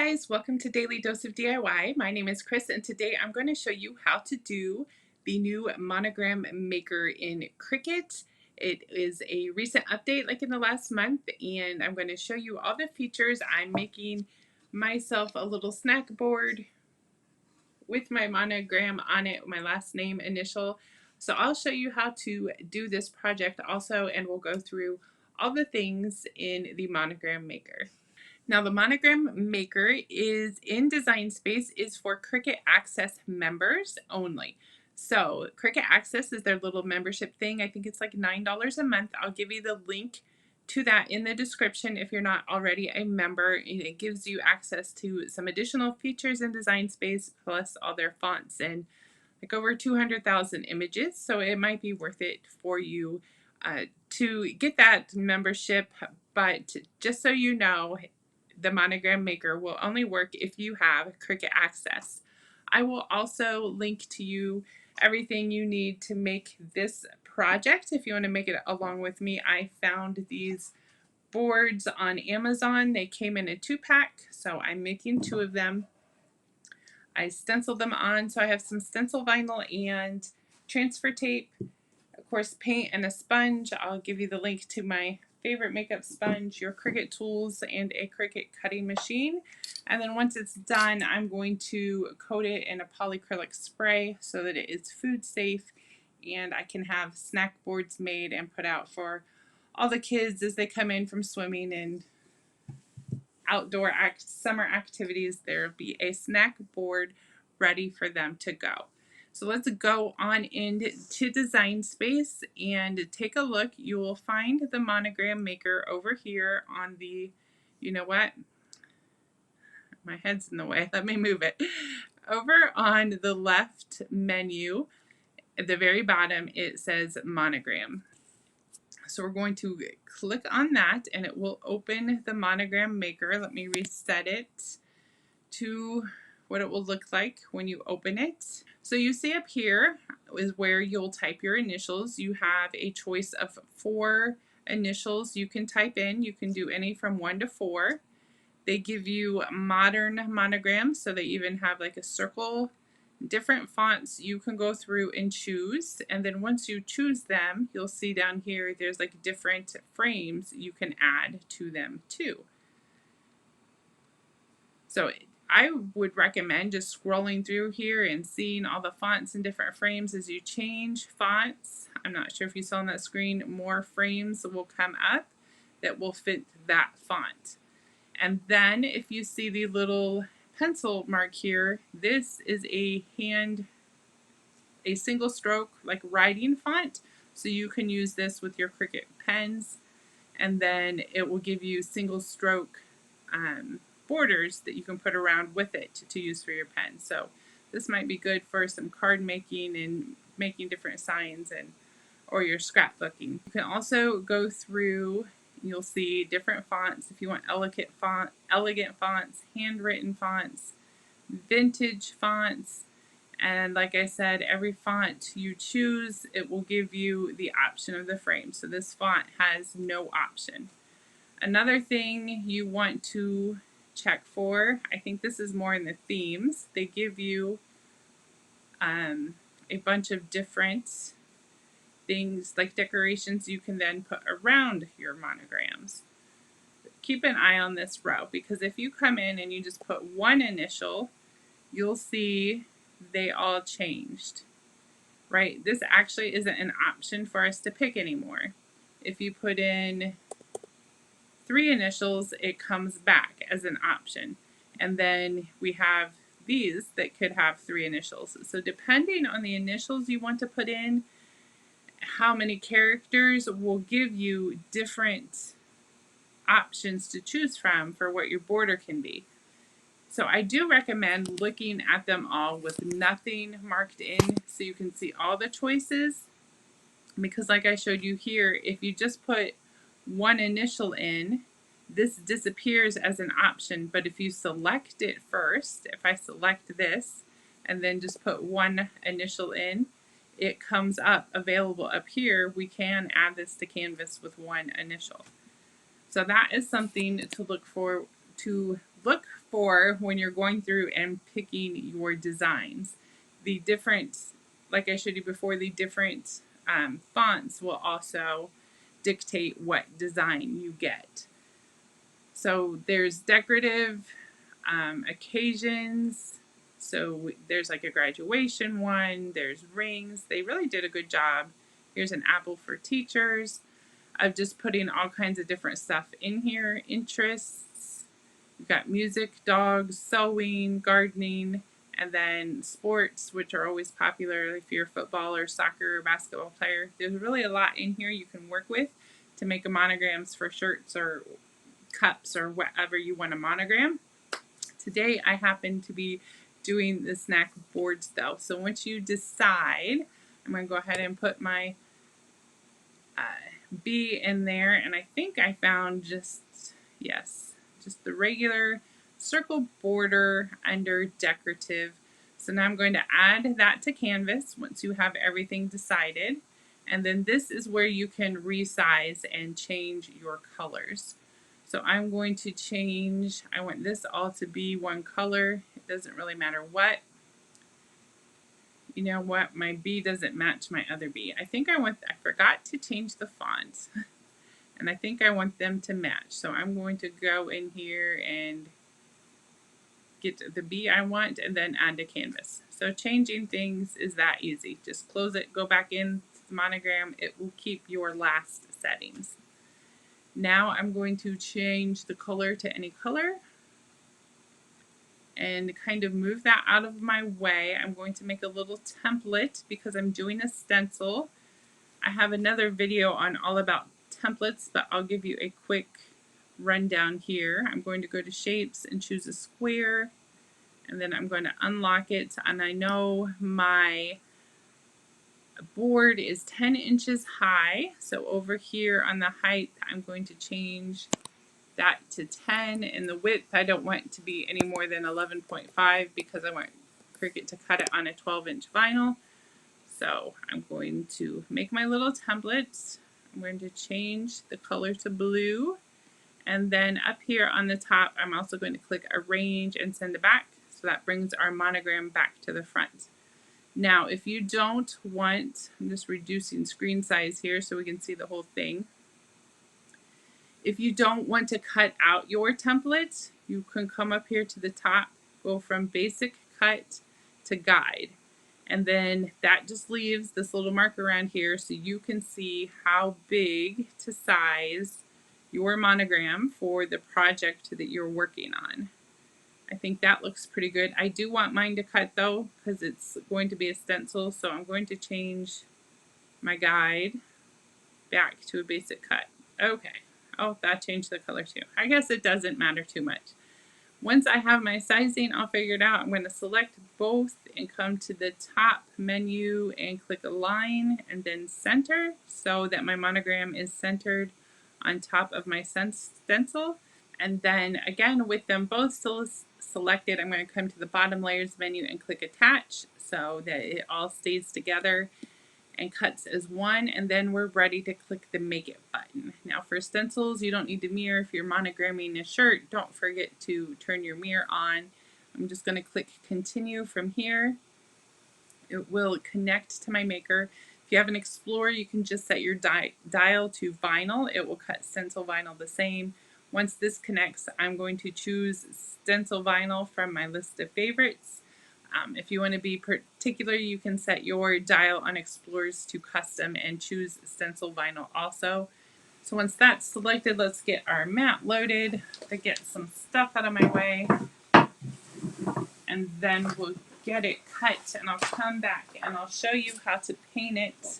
guys, welcome to Daily Dose of DIY. My name is Chris and today I'm going to show you how to do the new Monogram Maker in Cricut. It is a recent update like in the last month and I'm going to show you all the features. I'm making myself a little snack board with my monogram on it, my last name initial. So I'll show you how to do this project also, and we'll go through all the things in the Monogram Maker. Now the Monogram Maker is in Design Space, is for Cricut Access members only. So Cricut Access is their little membership thing. I think it's like $9 a month. I'll give you the link to that in the description if you're not already a member. And it gives you access to some additional features in Design Space plus all their fonts and like over 200,000 images. So it might be worth it for you to get that membership. But just so you know, the Monogram Maker will only work if you have Cricut Access. I will also link to you everything you need to make this project. If you want to make it along with me, I found these boards on Amazon. They came in a 2-pack, so I'm making 2 of them. I stenciled them on, so I have some stencil vinyl and transfer tape, of course paint and a sponge. I'll give you the link to my favorite makeup sponge, your Cricut tools, and a Cricut cutting machine. And then once it's done, I'm going to coat it in a polycrylic spray so that it is food safe and I can have snack boards made and put out for all the kids as they come in from swimming and outdoor summer activities. There'll be a snack board ready for them to go. So let's go on into Design Space and take a look. You will find the Monogram Maker over here on the, you know what? My head's in the way. Let me move it. Over on the left menu, at the very bottom, it says Monogram. So we're going to click on that and it will open the Monogram Maker. Let me reset it to what it will look like when you open it. So you see up here is where you'll type your initials. You have a choice of 4 initials you can type in. You can do any from 1 to 4. They give you modern monograms, so they even have like a circle, different fonts you can go through and choose. And then once you choose them, you'll see down here there's like different frames you can add to them too. So I would recommend just scrolling through here and seeing all the fonts and different frames as you change fonts. I'm not sure if you saw on that screen, more frames will come up that will fit that font. And then if you see the little pencil mark here, this is a single stroke like writing font. So you can use this with your Cricut pens, and then it will give you single stroke borders that you can put around with it to use for your pen. So this might be good for some card making and making different signs or your scrapbooking. You can also go through, you'll see different fonts if you want elegant fonts, handwritten fonts, vintage fonts, and like I said, every font you choose, it will give you the option of the frame. So this font has no option. Another thing you want to check for, I think this is more in the themes, they give you a bunch of different things like decorations you can then put around your monograms. Keep an eye on this row, because if you come in and you just put 1 initial, you'll see they all changed, right? This actually isn't an option for us to pick anymore. If you put in 3 initials, it comes back as an option. And then we have these that could have 3 initials. So depending on the initials you want to put in, how many characters will give you different options to choose from for what your border can be. So I do recommend looking at them all with nothing marked in so you can see all the choices, because like I showed you here, if you just put 1 initial in, this disappears as an option. But if you select it first, if I select this and then just put 1 initial in, it comes up available up here. We can add this to Canvas with 1 initial. So that is something to look for when you're going through and picking your designs. The different, like I showed you before, the different fonts will also dictate what design you get. So there's decorative occasions. So there's like a graduation one, there's rings. They really did a good job. Here's an apple for teachers. Of just putting all kinds of different stuff in here. Interests. We've got music, dogs, sewing, gardening, and then sports, which are always popular if you're a football or soccer or basketball player. There's really a lot in here you can work with to make a monograms for shirts or cups or whatever you want to monogram. Today I happen to be doing the snack boards though. So once you decide, I'm going to go ahead and put my B in there, and I think I found just the regular circle border under decorative. So now I'm going to add that to canvas once you have everything decided, and then this is where you can resize and change your colors. So I'm going to change, I want this all to be one color. It doesn't really matter what. You know what, my B doesn't match my other B. I forgot to change the font. And I think I want them to match. So I'm going to go in here and get the B I want and then add to canvas. So changing things is that easy. Just close it, go back in to the monogram. It will keep your last settings. Now I'm going to change the color to any color and kind of move that out of my way. I'm going to make a little template because I'm doing a stencil. I have another video on all about templates, but I'll give you a quick rundown here. I'm going to go to shapes and choose a square, and then I'm going to unlock it, and I know my board is 10 inches high, so over here on the height I'm going to change that to 10, and the width I don't want it to be any more than 11.5 because I want Cricut to cut it on a 12-inch vinyl. So I'm going to make my little template. I'm going to change the color to blue, and then up here on the top I'm also going to click arrange and send it back, so that brings our monogram back to the front. Now if you don't want, I'm just reducing screen size here so we can see the whole thing. If you don't want to cut out your template, you can come up here to the top, go from basic cut to guide. And then that just leaves this little marker around here so you can see how big to size your monogram for the project that you're working on. I think that looks pretty good. I do want mine to cut though because it's going to be a stencil, so I'm going to change my guide back to a basic cut. Okay. Oh, that changed the color too. I guess it doesn't matter too much. Once I have my sizing all figured out, I'm going to select both and come to the top menu and click align and then center so that my monogram is centered on top of my stencil. And then again, with them both still selected, I'm going to come to the bottom layers menu and click attach so that it all stays together and cuts as one, and then we're ready to click the make it button. Now for stencils, you don't need to mirror. If you're monogramming a shirt, don't forget to turn your mirror on. I'm just going to click continue from here. It will connect to my maker. If you have an Explorer, you can just set your dial to vinyl. It will cut stencil vinyl the same. Once this connects, I'm going to choose stencil vinyl from my list of favorites. If you want to be particular, you can set your dial on Explorers to custom and choose stencil vinyl also. So once that's selected, let's get our mat loaded to get some stuff out of my way, and then we'll get it cut, and I'll come back and I'll show you how to paint it.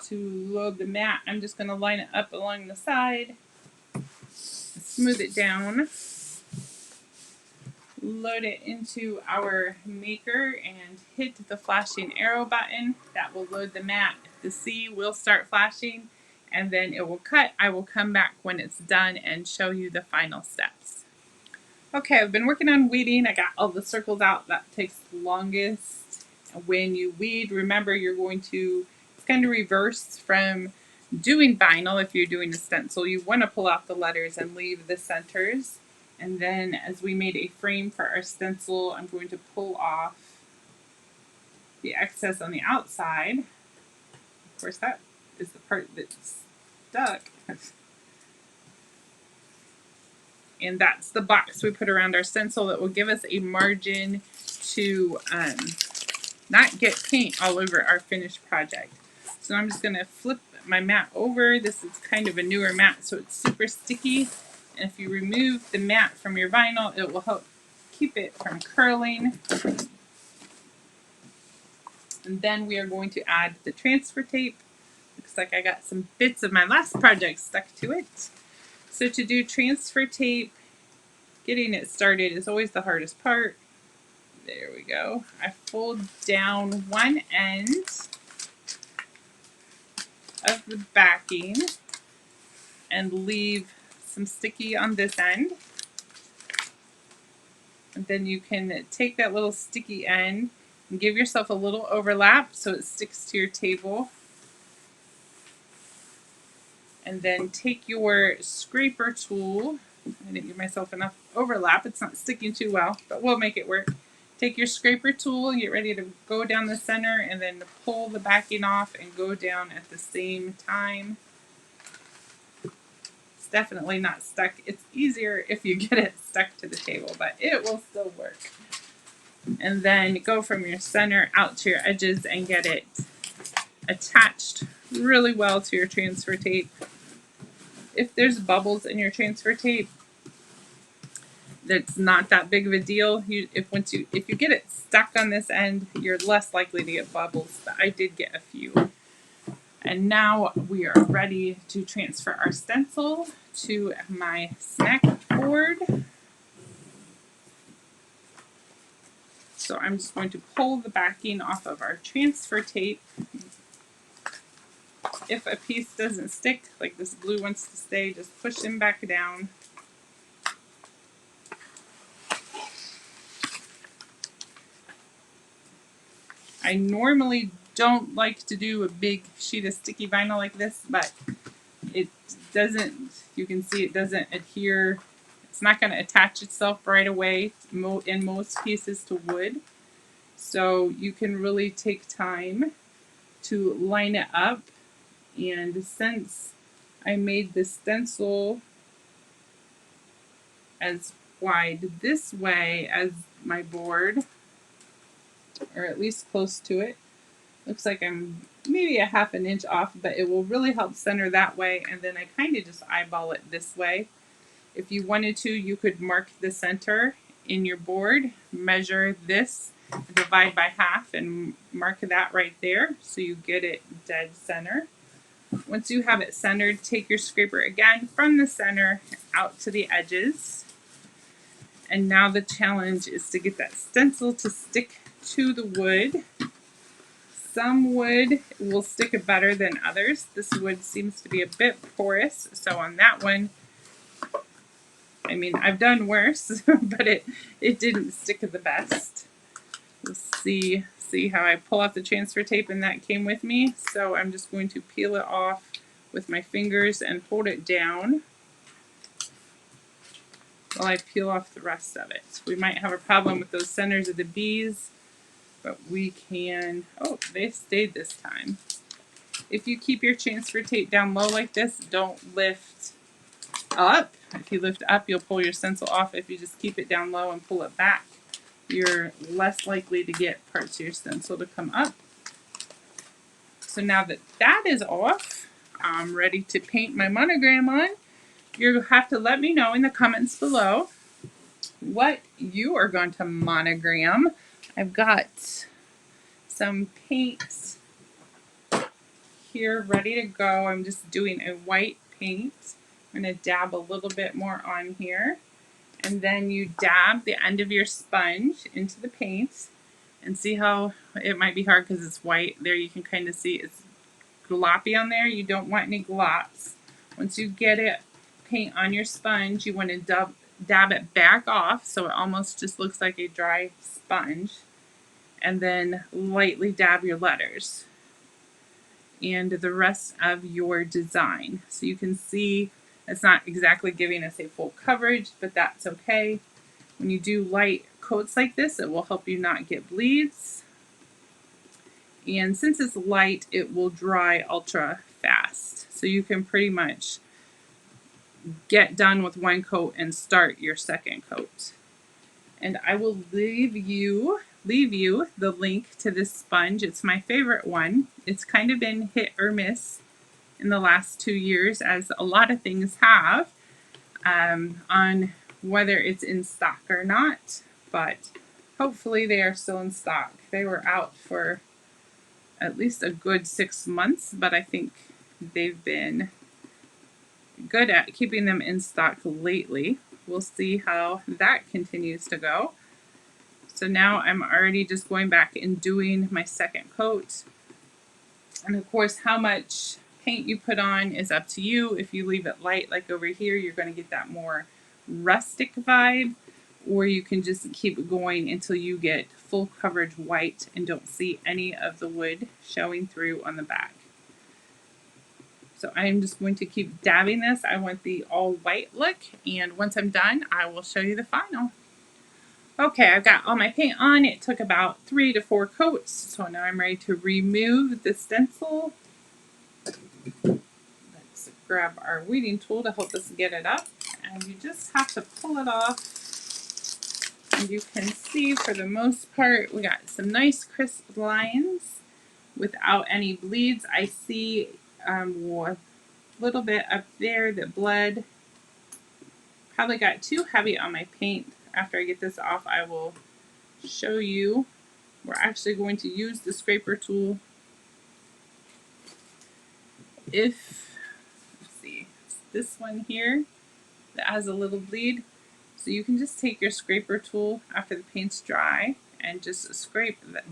To load the mat, I'm just going to line it up along the side, smooth it down, load it into our maker and hit the flashing arrow button. That will load the mat. The C will start flashing and then it will cut. I will come back when it's done and show you the final steps. Okay, I've been working on weeding. I got all the circles out. That takes the longest. When you weed, remember you're going to, it's kind of reverse from doing vinyl. If you're doing a stencil, you want to pull out the letters and leave the centers. And then as we made a frame for our stencil, I'm going to pull off the excess on the outside. Of course, that is the part that's stuck. And that's the box we put around our stencil that will give us a margin to not get paint all over our finished project. So I'm just going to flip my mat over. This is kind of a newer mat, so it's super sticky. And if you remove the mat from your vinyl, it will help keep it from curling. And then we are going to add the transfer tape. Looks like I got some bits of my last project stuck to it. So to do transfer tape, getting it started is always the hardest part. There we go. I fold down one end of the backing and leave some sticky on this end. And then you can take that little sticky end and give yourself a little overlap so it sticks to your table. And then take your scraper tool. I didn't give myself enough overlap. It's not sticking too well, but we'll make it work. Take your scraper tool and get ready to go down the center and then pull the backing off and go down at the same time. It's definitely not stuck. It's easier if you get it stuck to the table, but it will still work. And then go from your center out to your edges and get it attached really well to your transfer tape. If there's bubbles in your transfer tape, that's not that big of a deal. If you get it stuck on this end, you're less likely to get bubbles, but I did get a few. And now we are ready to transfer our stencil to my snack board. So I'm just going to pull the backing off of our transfer tape. If a piece doesn't stick, like this glue wants to stay, just push them back down. I normally don't like to do a big sheet of sticky vinyl like this, but it doesn't, you can see it doesn't adhere. It's not going to attach itself right away in most pieces to wood. So you can really take time to line it up. And since I made the stencil as wide this way as my board, or at least close to it, looks like I'm maybe a ½ an inch off, but it will really help center that way. And then I kind of just eyeball it this way. If you wanted to, you could mark the center in your board, measure this, divide by half, and mark that right there so you get it dead center. Once you have it centered, take your scraper again from the center out to the edges. And now the challenge is to get that stencil to stick to the wood. Some wood will stick better than others. This wood seems to be a bit porous, so on that one, I mean, I've done worse, but it didn't stick the best. You'll see how I pull off the transfer tape and that came with me. So I'm just going to peel it off with my fingers and hold it down while I peel off the rest of it. We might have a problem with those centers of the bees, but we can, oh, they stayed this time. If you keep your transfer tape down low like this, don't lift up. If you lift up, you'll pull your stencil off. If you just keep it down low and pull it back, you're less likely to get parts of your stencil to come up. So now that that is off, I'm ready to paint my monogram on. You'll have to let me know in the comments below what you are going to monogram. I've got some paint here ready to go. I'm just doing a white paint. I'm going to dab a little bit more on here. And then you dab the end of your sponge into the paint. And see how it might be hard because it's white. There you can kind of see it's gloppy on there. You don't want any glops. Once you get it paint on your sponge, you want to dab it back off so it almost just looks like a dry sponge. And then lightly dab your letters and the rest of your design. So you can see It's not exactly giving us a full coverage, but that's okay. When you do light coats like this, it will help you not get bleeds. And since it's light, it will dry ultra fast. So you can pretty much get done with one coat and start your second coat. And I will leave you the link to this sponge. It's my favorite one. It's kind of been hit or miss in the last 2 years, as a lot of things have, on whether it's in stock or not, but hopefully they are still in stock. They were out for at least a good 6 months, but I think they've been good at keeping them in stock lately. We'll see how that continues to go. So now I'm already just going back and doing my second coat. And of course, how much paint you put on is up to you. If you leave it light, like over here, you're going to get that more rustic vibe, or you can just keep going until you get full coverage white and don't see any of the wood showing through on the back. So I'm just going to keep dabbing this. I want the all white look, and once I'm done, I will show you the final. Okay, I've got all my paint on. It took about 3 to 4 coats, so now I'm ready to remove the stencil. Let's grab our weeding tool to help us get it up, and you just have to pull it off. And you can see, for the most part, we got some nice crisp lines without any bleeds. I see a little bit up there that bled. Probably got too heavy on my paint. After I get this off, I will show you. We're actually going to use the scraper tool. Let's see, it's this one here that has a little bleed. So you can just take your scraper tool after the paint's dry and just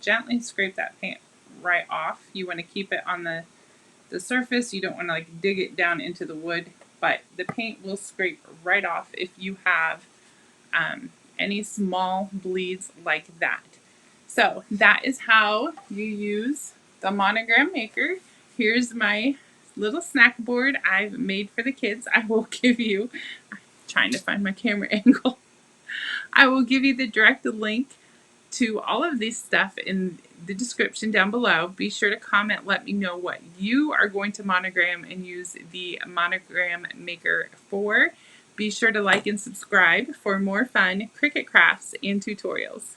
gently scrape that paint right off. You want to keep it on the surface. You don't want to like dig it down into the wood, but the paint will scrape right off if you have any small bleeds like that. So that is how you use the Monogram Maker. Here's my little snack board I've made for the kids. I will give you, I'm trying to find my camera angle. I will give you the direct link to all of this stuff in the description down below. Be sure to comment, let me know what you are going to monogram and use the Monogram Maker for. Be sure to like and subscribe for more fun Cricut crafts and tutorials.